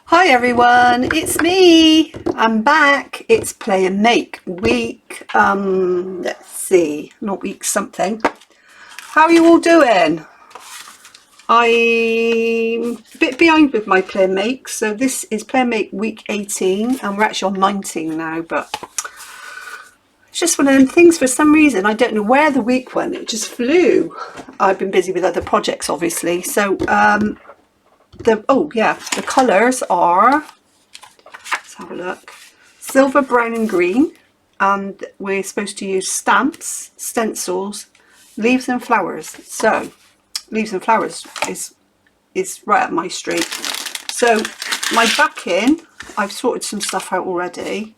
Hi everyone, it's me. I'm back. It's play and make week. Let's see, not week something. How are you all doing? I'm a bit behind with my play and make, so this is play and make week 18, and we're actually on 19 now. But it's just one of them things. For some reason, I don't know where the week went. It just flew. I've been busy with other projects, obviously. So the colours are. Let's have a look. Silver, brown and green, and we're supposed to use stamps, stencils, leaves and flowers. So leaves and flowers is right up my street. So my backing, I've sorted some stuff out already,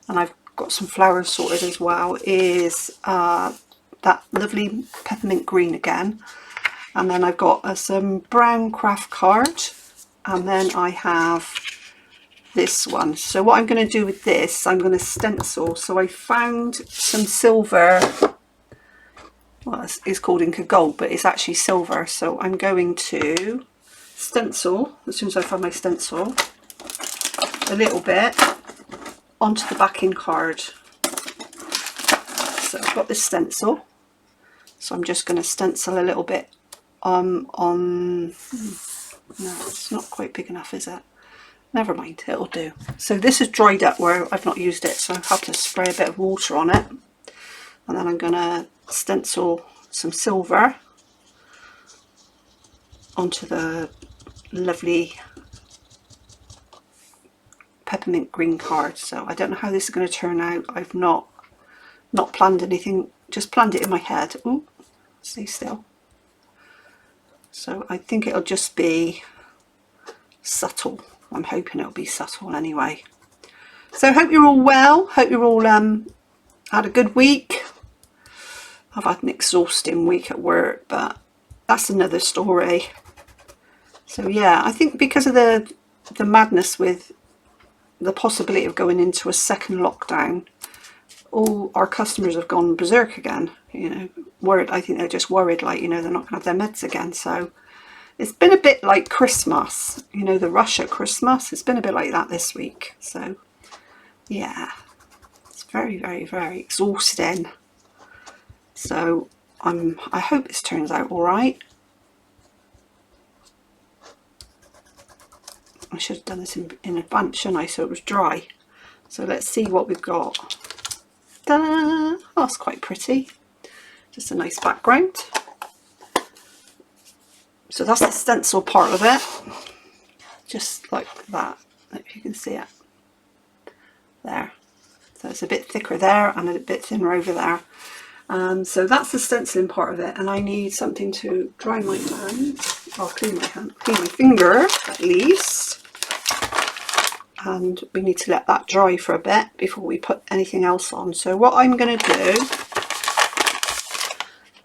and I've got some flowers sorted as well, is that lovely peppermint green again, and then I've got some brown craft card, and then I have this one. So what I'm going to do with this, I'm going to stencil. So I found some silver, well it's called Inca Gold, but it's actually silver. So I'm going to stencil, as soon as I find my stencil, a little bit onto the backing card. So I've got this stencil, so I'm just going to stencil a little bit no, it's not quite big enough, is it? Never mind, it'll do. So this is dried up where I've not used it, so I have to spray a bit of water on it. And then I'm going to stencil some silver onto the lovely peppermint green card. So I don't know how this is going to turn out. I've not planned anything, just planned it in my head. Ooh, stay still. So I think it'll just be subtle. I'm hoping it'll be subtle anyway. So I hope you're all well. Hope you're all had a good week. I've had an exhausting week at work, but that's another story. So yeah, I think because of the madness with the possibility of going into a second lockdown, all our customers have gone berserk again. You know, worried. I think they're just worried, like, you know, they're not going to have their meds again. So it's been a bit like Christmas, you know, the rush at Christmas. It's been a bit like that this week. So, yeah, it's very, very, very exhausting. So I hope this turns out all right. I should have done this in advance, shouldn't I? So it was dry. So let's see what we've got. Ta-da! Oh, that's quite pretty. Just a nice background. So that's the stencil part of it, just like that, if you can see it there. So it's a bit thicker there and a bit thinner over there. So that's the stenciling part of it, and I need something to dry my hand, or clean my finger at least. And we need to let that dry for a bit before we put anything else on. So what I'm going to do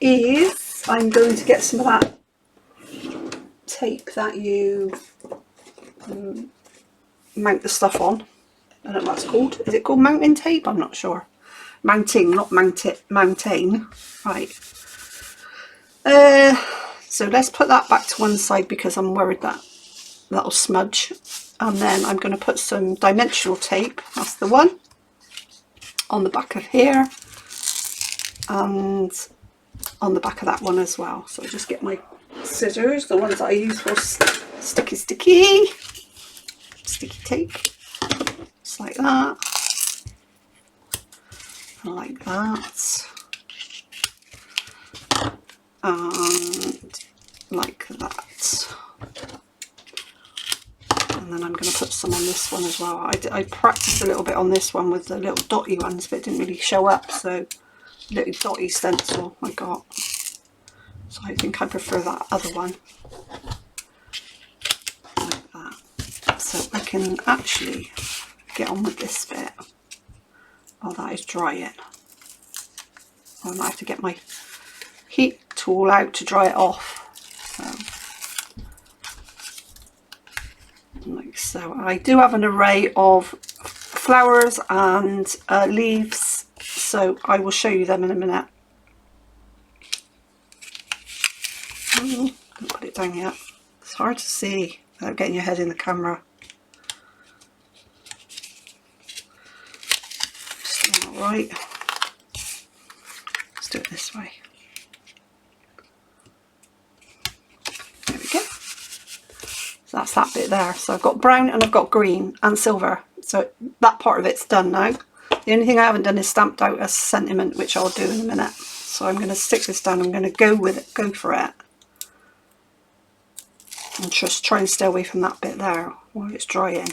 is I'm going to get some of that tape that you mount the stuff on. I don't know what it's called. Is it called mounting tape? I'm not sure. Mounting, not mount it. Mountain. Right. So let's put that back to one side because I'm worried that that'll smudge. And then I'm going to put some dimensional tape. That's the one on the back of here and on the back of that one as well. So I'll just get my scissors, the ones that I use for sticky tape, just like that, and like that, and like that. And then I'm going to put some on this one as well. I practiced a little bit on this one with the little dotty ones, but it didn't really show up, so little dotty stencil I got. So I think I prefer that other one, like that. So I can actually get on with this bit while that is drying. I might have to get my heat tool out to dry it off. So, like so. I do have an array of flowers and leaves, so I will show you them in a minute. Don't put it down yet. It's hard to see without getting your head in the camera. Still not right. Let's do it this way. There we go. So that's that bit there. So I've got brown and I've got green and silver. So that part of it's done now. The only thing I haven't done is stamped out a sentiment, which I'll do in a minute. So I'm going to stick this down. I'm going to go with it, go for it. And just try and stay away from that bit there while it's drying.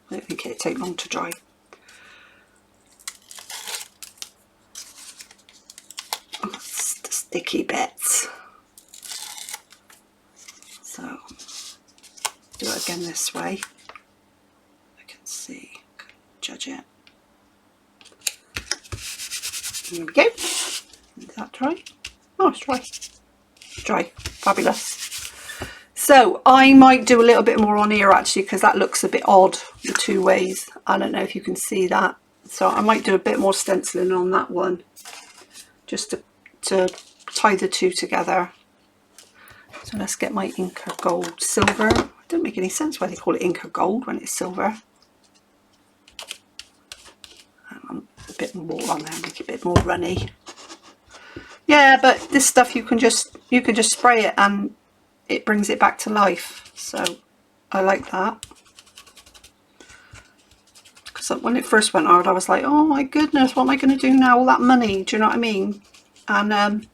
I don't think it'd take long to dry. Oh, it's the sticky bits. So do it again this way. I can see, judge it. There we go. Is that dry? Oh, it's dry. Dry. Fabulous. So I might do a little bit more on here actually, because that looks a bit odd, the two ways. I don't know if you can see that. So I might do a bit more stenciling on that one, just to tie the two together. So let's get my Inker Gold Silver. It doesn't make any sense why they call it Inker Gold when it's silver. A bit more on there, make it a bit more runny. Yeah, but this stuff you can just spray it and it brings it back to life. So I like that. Because when it first went out, I was like, oh my goodness, what am I going to do now? All that money, do you know what I mean? And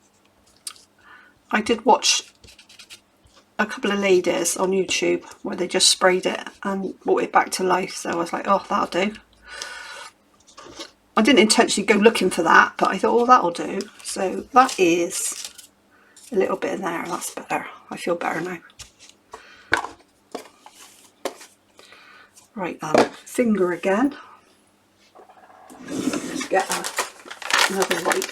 I did watch a couple of ladies on YouTube where they just sprayed it and brought it back to life. So I was like, oh, that'll do. I didn't intentionally go looking for that, but I thought, oh, that'll do. So that is a little bit in there. That's better. I feel better now. Right, finger again. Let's get another wipe.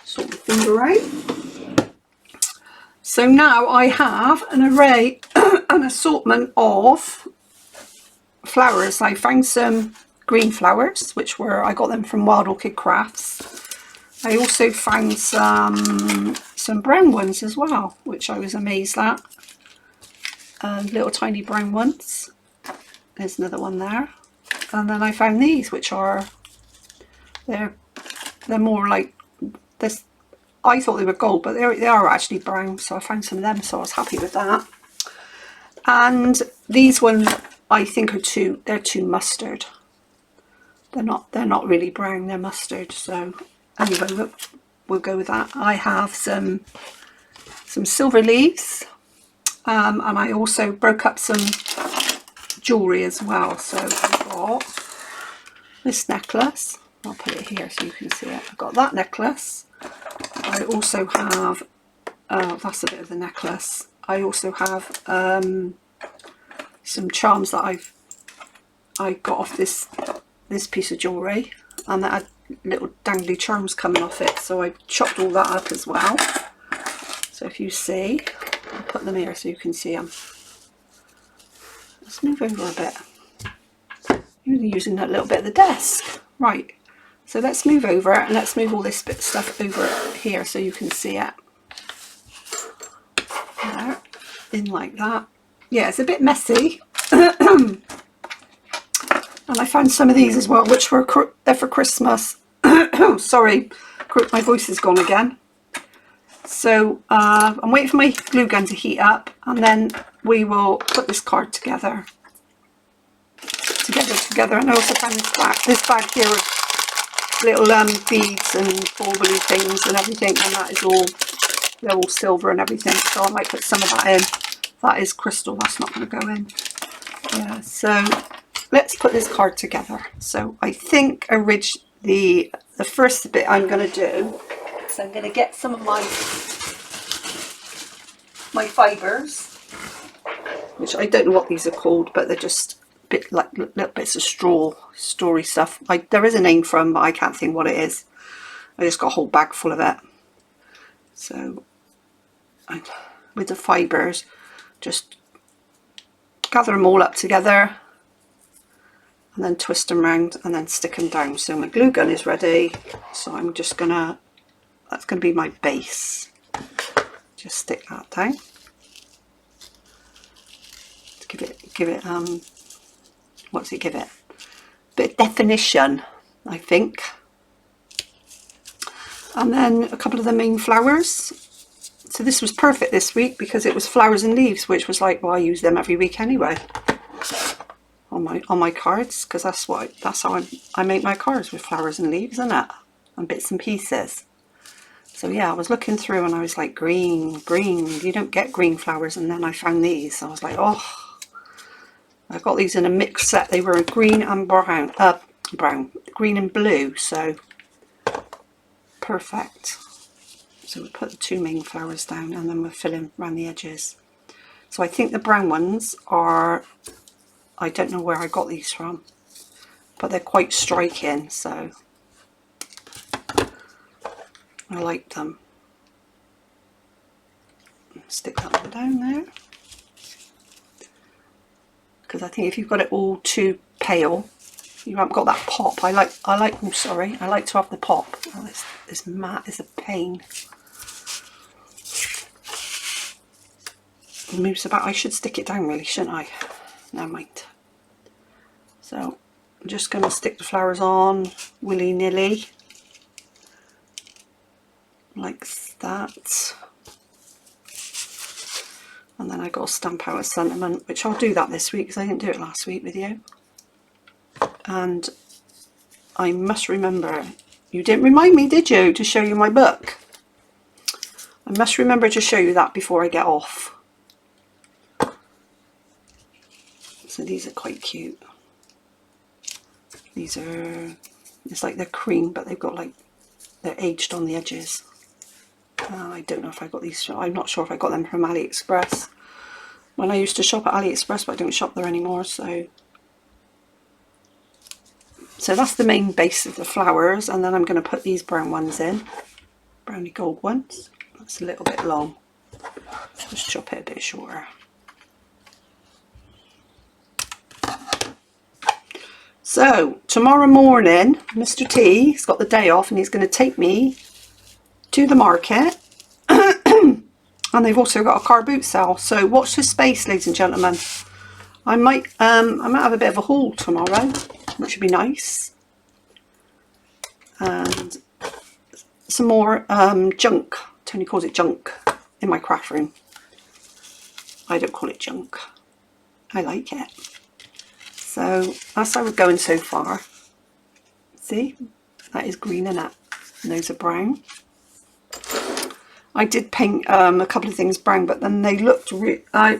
Sort the finger out. So now I have an array, an assortment of flowers. I found some green flowers, which I got them from Wild Orchid Crafts. I also found some brown ones as well, which I was amazed at. Little tiny brown ones. There's another one there. And then I found these, which are, they're more like this. I thought they were gold, but they are actually brown. So I found some of them, so I was happy with that. And these ones I think they're too mustard. They're not really brown, they're mustard. So anyway, we'll go with that. I have some silver leaves, and I also broke up some jewellery as well. So I've got this necklace. I'll put it here so you can see it. I've got that necklace. I also have, that's a bit of the necklace. I also have some charms that I got off this piece of jewellery, and that had little dangly charms coming off it, so I chopped all that up as well. So if you see, I'll put them here so you can see them. Let's move over a bit. You're using that little bit of the desk. Right, so let's move over and let's move all this bit stuff over here so you can see it. There, in like that. Yeah, it's a bit messy. And I found some of these as well, which they're for Christmas. Sorry, my voice is gone again. So I'm waiting for my glue gun to heat up, and then we will put this card together. And I also found this bag here with little beads and bauble things and everything, and that is they're all silver and everything. So I might put some of that in. That is crystal. That's not going to go in. Yeah. So let's put this card together. So I think the first bit I'm going to do is I'm going to get some of my fibres, which I don't know what these are called, but they're just a bit like little bits of story stuff. There is a name for them, but I can't think what it is. I just got a whole bag full of it. So with the fibres, just gather them all up together and then twist them round and then stick them down. So my glue gun is ready, so I'm just gonna that's going to be my base. Just stick that down to give it what's it give it? A bit of definition, I think. And then a couple of the main flowers. So this was perfect this week because it was flowers and leaves, which was like, well, I use them every week anyway on my cards, because that's how I make my cards, with flowers and leaves, isn't it? And bits and pieces. So yeah, I was looking through and I was like, green, you don't get green flowers. And then I found these. I was like, oh, I got these in a mixed set. They were green and brown, green and blue. So perfect. So we put the two main flowers down and then we're filling around the edges. So I think the brown ones are, I don't know where I got these from, but they're quite striking, so I like them. Stick that one down there, because I think if you've got it all too pale, you haven't got that pop. I like oh sorry, I like to have the pop. Oh, this mat is a pain. It moves about. I should stick it down really, shouldn't I? Never mind. So I'm just going to stick the flowers on willy-nilly like that. And then I got to stamp out a sentiment, which I'll do that this week because I didn't do it last week with you. And I must remember, you didn't remind me, did you, to show you my book? I must remember to show you that before I get off. So these are quite cute. These are, it's like they're cream, but they've got like, they're aged on the edges. I don't know if I got these, I'm not sure if I got them from AliExpress. When I used to shop at AliExpress, but I don't shop there anymore, so that's the main base of the flowers, and then I'm going to put these brown ones in, browny gold ones. That's a little bit long. Just chop it a bit shorter. So tomorrow morning, Mr. T has got the day off and he's going to take me to the market. And they've also got a car boot sale. So watch this space, ladies and gentlemen. I might have a bit of a haul tomorrow, which would be nice. And some more junk. Tony calls it junk in my craft room. I don't call it junk. I like it. So that's how we're going so far. See, that is green and that. And those are brown. I did paint a couple of things brown, but then they looked. I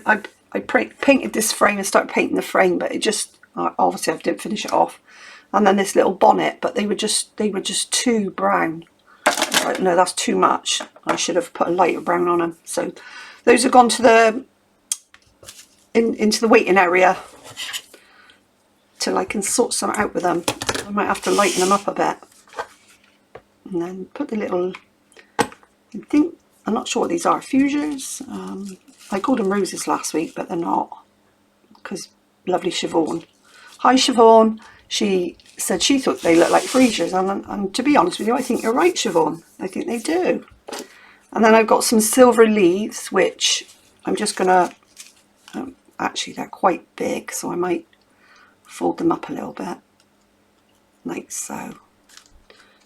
painted this frame and started painting the frame, but it just obviously I didn't finish it off. And then this little bonnet, but they were just too brown. Like, no, that's too much. I should have put a lighter brown on them. So those have gone to the into the waiting area till I can sort some out with them. I might have to lighten them up a bit. And then put the little, I'm not sure what these are, fuchsias. I called them roses last week, but they're not, because lovely Siobhan. Hi Siobhan. She said she thought they looked like freesias, and to be honest with you, I think you're right, Siobhan. I think they do. And then I've got some silver leaves, which I'm just going to, actually they're quite big, so I might fold them up a little bit, like so.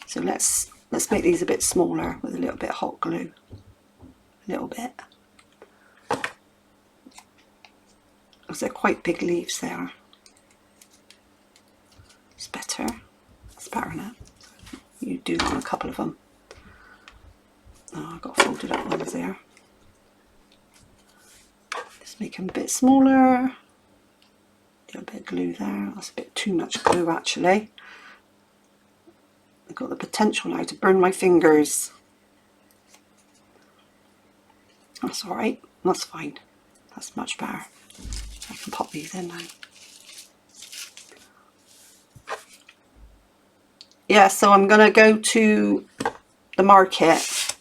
So let's make these a bit smaller with a little bit of hot glue. A little bit. Because they're quite big leaves there. It's better. It's better now. You do want a couple of them. Oh, I've got folded up ones there. Just make them a bit smaller. A little bit of glue there. That's a bit too much glue actually. I've got the potential now to burn my fingers. That's alright. That's fine. That's much better. I can pop these in now. Yeah, so I'm going to go to the market.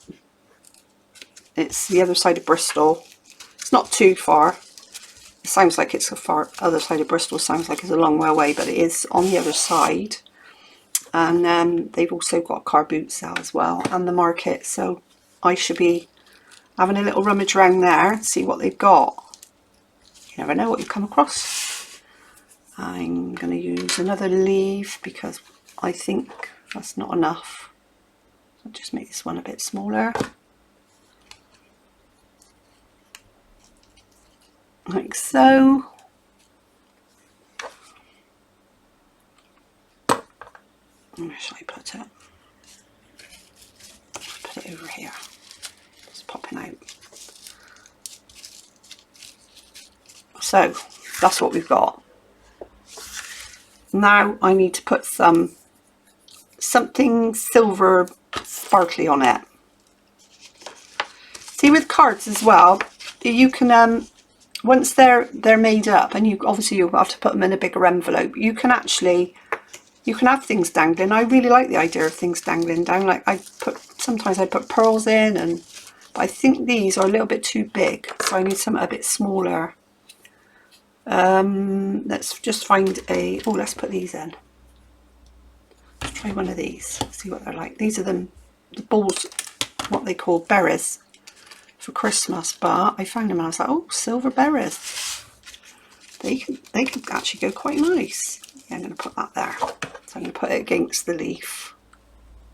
It's the other side of Bristol. It's not too far. It sounds like it's a far other side of Bristol. Sounds like it's a long way away, but it is on the other side. and they've also got a car boot sale as well, and the market, so I should be having a little rummage around there and see what they've got. You never know what you come across. I'm going to use another leaf because I think that's not enough. I'll just make this one a bit smaller. Like so. Where shall I put it? Put it over here. It's popping out. So that's what we've got. Now I need to put something silver sparkly on it. See, with cards as well, you can once they're made up, and you obviously you'll have to put them in a bigger envelope, you can have things dangling. I really like the idea of things dangling down. Like sometimes I put pearls in, but I think these are a little bit too big, so I need something a bit smaller. Let's just find let's put these in. Let's try one of these, see what they're like. These are the balls, what they call berries for Christmas, but I found them and I was like, oh, silver berries. They could actually go quite nice. Yeah, I'm going to put that there. So I'm going to put it against the leaf.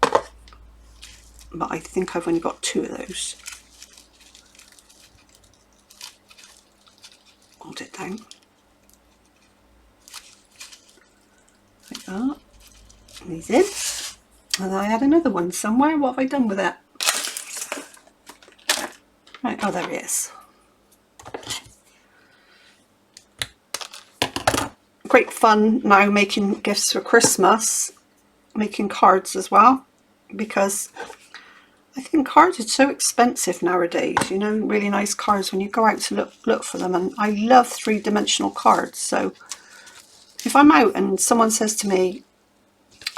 But I think I've only got 2 of those. Hold it down. Like that. These in. And I had another one somewhere. What have I done with it? Right, oh, there it is. Great fun now making gifts for Christmas, making cards as well, because I think cards are so expensive nowadays, you know, really nice cards when you go out to look for them. And I love 3-dimensional cards, so if I'm out and someone says to me,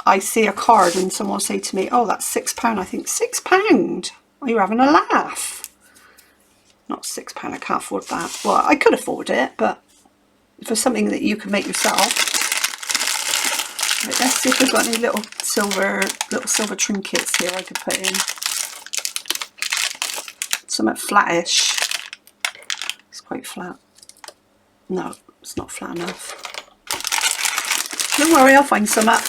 I see a card and someone will say to me, oh, that's £6, I think, £6? Oh, you're having a laugh. Not £6, I can't afford that. Well, I could afford it, but for something that you can make yourself. Right, let's see if we've got any little silver trinkets here I could put in. Something flattish. It's quite flat. No, it's not flat enough. Don't worry, I'll find some up.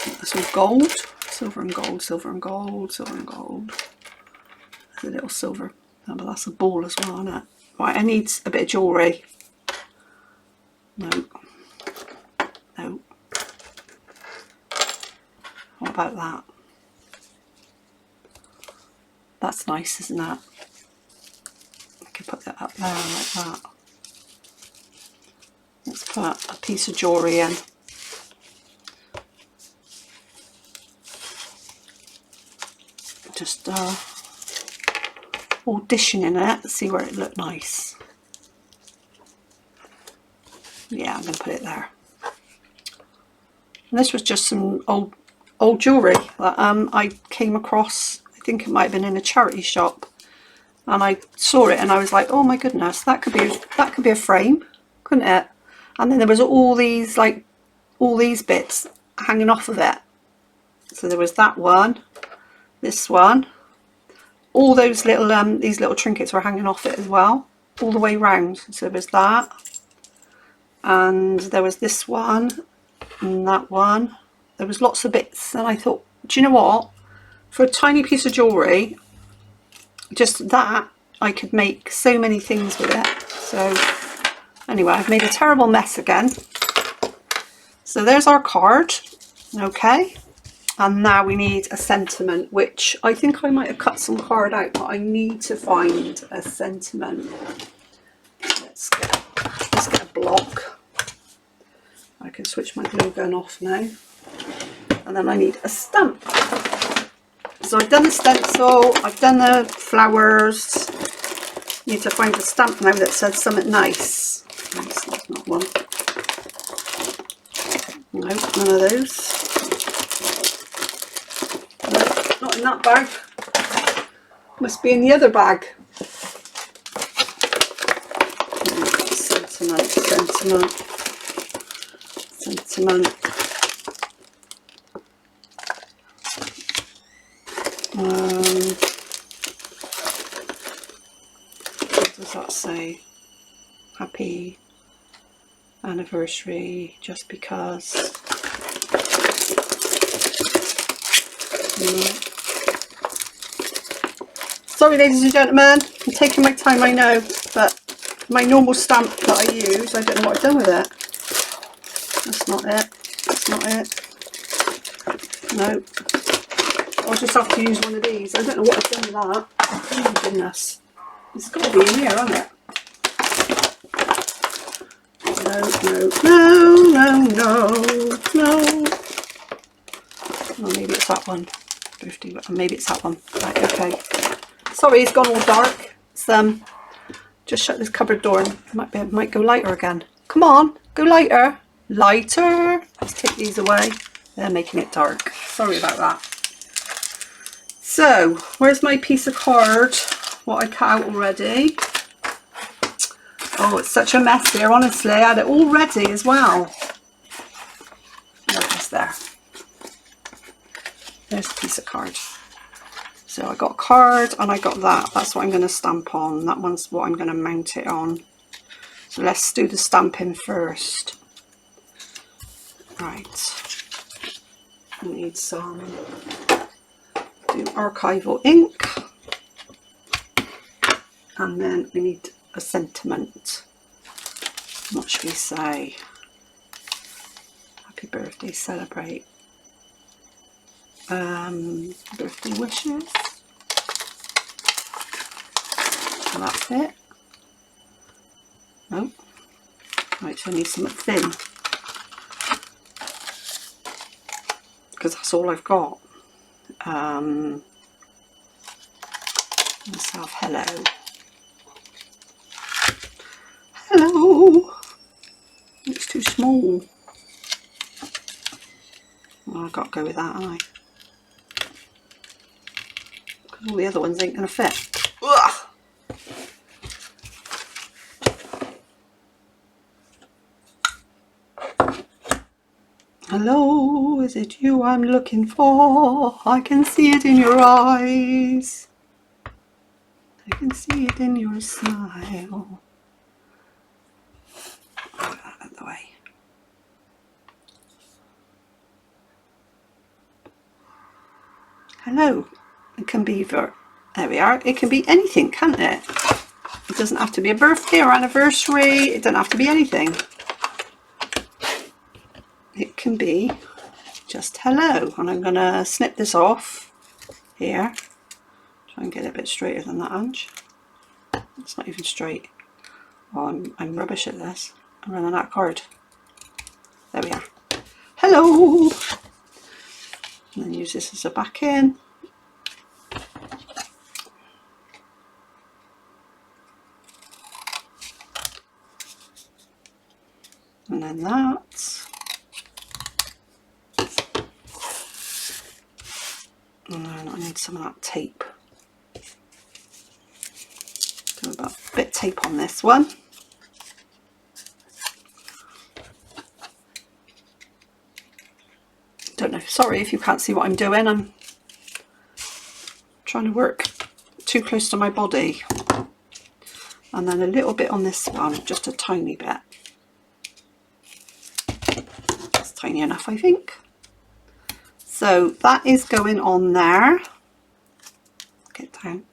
That's all gold. Silver and gold, silver and gold, silver and gold. There's a little silver. Oh, but that's a ball as well, isn't it? Right, I need a bit of jewellery. No. No. What about that? That's nice, isn't it? I could put that up there like that. Let's put a piece of jewellery in. Just auditioning it, see where it looked nice. Yeah, I'm going to put it there. And this was just some old jewellery that I came across. I think it might have been in a charity shop, and I saw it and I was like, oh my goodness, that could be a frame, couldn't it? And then there was all these bits hanging off of it. So there was that one, this one, all those little these little trinkets were hanging off it as well, all the way round. So there was that, and there was this one and that one. There was lots of bits, and I thought, do you know what, for a tiny piece of jewellery, just that, I could make so many things with it. So anyway, I've made a terrible mess again. So there's our card. Okay, and now we need a sentiment, which I think I might have cut some card out, but I need to find a sentiment. Let's get a block. I can switch my glue gun off now. And then I need a stamp. So I've done the stencil, I've done the flowers. Need to find a stamp now that says something nice. Nice, that's not one. No, none of those. No, not in that bag. Must be in the other bag. Sentiment. What does that say? Happy anniversary, just because. Sorry, ladies and gentlemen, I'm taking my time, I know, but my normal stamp that I use, I don't know what I've done with it. That's not it. That's not it. No. I'll just have to use one of these. I don't know what I've done with that. Oh my goodness. It's got to be in here, hasn't it? No. Oh, maybe it's that one. Maybe it's that one. Right, okay. Sorry, it's gone all dark. It's just shut this cupboard door and it might go lighter again. Come on, go lighter. Lighter. Let's take these away. They're making it dark. Sorry about that. So, where's my piece of card? What I cut out already. Oh, it's such a mess here, honestly. I had it all ready as well. It's there. There's a piece of card. So I got a card and I got that. That's what I'm going to stamp on. That one's what I'm going to mount it on. So let's do the stamping first. Right. We need some archival ink. And then we need a sentiment. What should we say? Happy birthday, celebrate. Birthday wishes. And that's it. No. Right, so I need something thin. Because that's all I've got. Let's have hello. Hello. It's too small. Well, I've got to go with that, haven't I? Because all the other ones ain't going to fit. Ugh. Hello, is it you I'm looking for? I can see it in your eyes. I can see it in your smile. Put that out of the way. Hello. It can be there we are. It can be anything, can't it? It doesn't have to be a birthday or anniversary. It doesn't have to be anything. It can be just hello. And I'm going to snip this off here. Try and get it a bit straighter than that, Ange. It's not even straight. Oh, I'm rubbish at this. I'm running out of card. There we are. Hello. And then use this as a back in. And then that. And then I need some of that tape. Do about a bit of tape on this one. Don't know, sorry if you can't see what I'm doing. I'm trying to work too close to my body. And then a little bit on this one, just a tiny bit. That's tiny enough, I think. So that is going on there. Get down.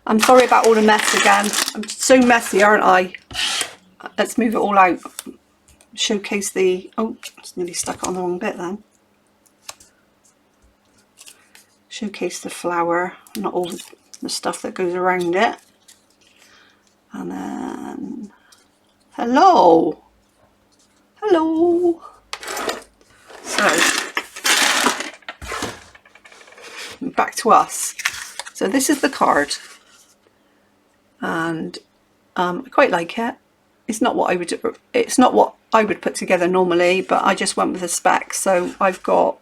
I'm sorry about all the mess again. I'm so messy, aren't I? Let's move it all out. Showcase the... Oh, it's nearly stuck on the wrong bit then. Showcase the flower, not all the stuff that goes around it. And then... Hello! Hello! So, back to us. So this is the card. And I quite like it. It's not what I would put together normally, but I just went with the specs. So I've got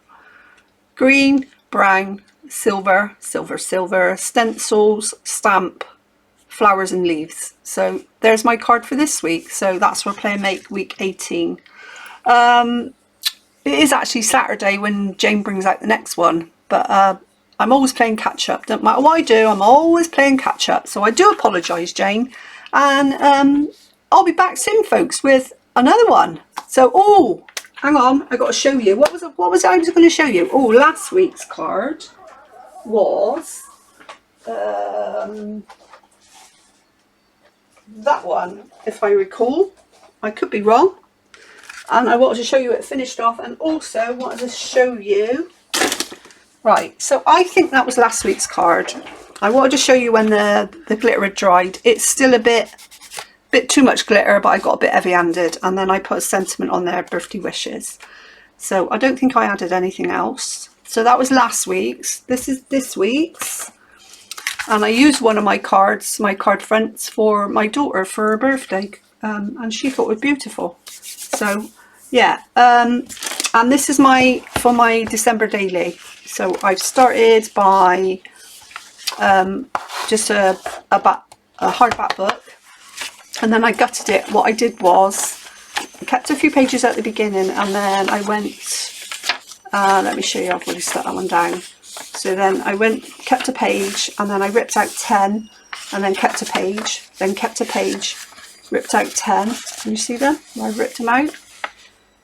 green, brown, silver, stencils, stamp, flowers and leaves. So there's my card for this week. So that's for Play and Make week 18. it is actually Saturday when Jayne brings out the next one, but I'm always playing catch up. Don't matter what I do, I'm always playing catch up. So I do apologise, Jayne, and I'll be back soon, folks, with another one. So, oh, hang on, I got to show you. What was it I was going to show you? Oh, last week's card was that one, if I recall. I could be wrong. And I wanted to show you it finished off, and also wanted to show you, right, so I think that was last week's card. I wanted to show you when the glitter had dried. It's still a bit too much glitter, but I got a bit heavy-handed, and then I put a sentiment on there, birthday wishes. So I don't think I added anything else. So that was last week's. This is this week's. And I used one of my cards, my card fronts, for my daughter for her birthday, and she thought it was beautiful. So yeah, and this is for my December daily. So I've started by just a hardback book, and then I gutted it. What I did was I kept a few pages at the beginning, and then I went, let me show you, I've already set that one down. So then I kept a page, and then I ripped out 10, and then kept a page, then kept a page, ripped out 10. Can you see them? I ripped them out,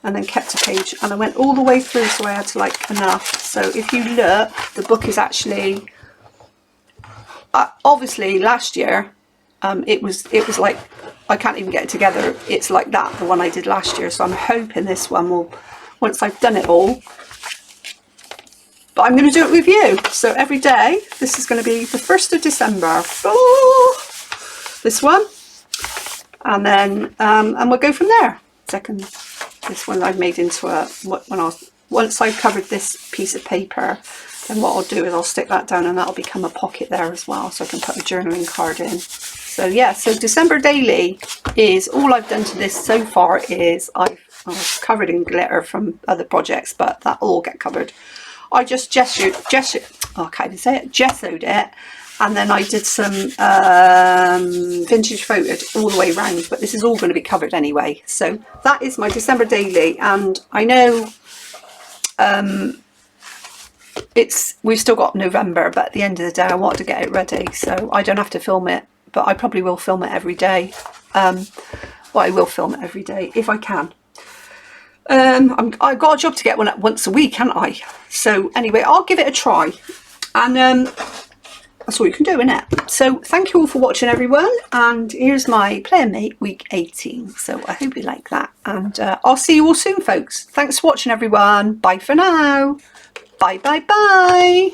and then kept a page, and I went all the way through, so I had to like enough. So if you look, the book is actually, obviously last year, it was like, I can't even get it together. It's like that, the one I did last year. So I'm hoping this one will, once I've done it all, but I'm going to do it with you. So every day, this is going to be the 1st of December. Oh, this one. And then, and we'll go from there. Second, this one I've made into once I've covered this piece of paper, then what I'll do is I'll stick that down, and that'll become a pocket there as well. So I can put a journaling card in. So yeah, so December daily is, all I've done to this so far is I've covered in glitter from other projects, but that'll all get covered. I just gessoed it, and then I did some vintage photos all the way around, but this is all going to be covered anyway. So that is my December daily, and I know we've still got November, but at the end of the day I wanted to get it ready, so I don't have to film it, but I probably will film it every day. Well, I will film it every day if I can. I've got a job to get one once a week, haven't I? So anyway, I'll give it a try, and that's all you can do, isn't it? So thank you all for watching, everyone, and here's my Playmate week 18. So I hope you like that, and I'll see you all soon, folks. Thanks for watching, everyone. Bye for now. Bye bye bye.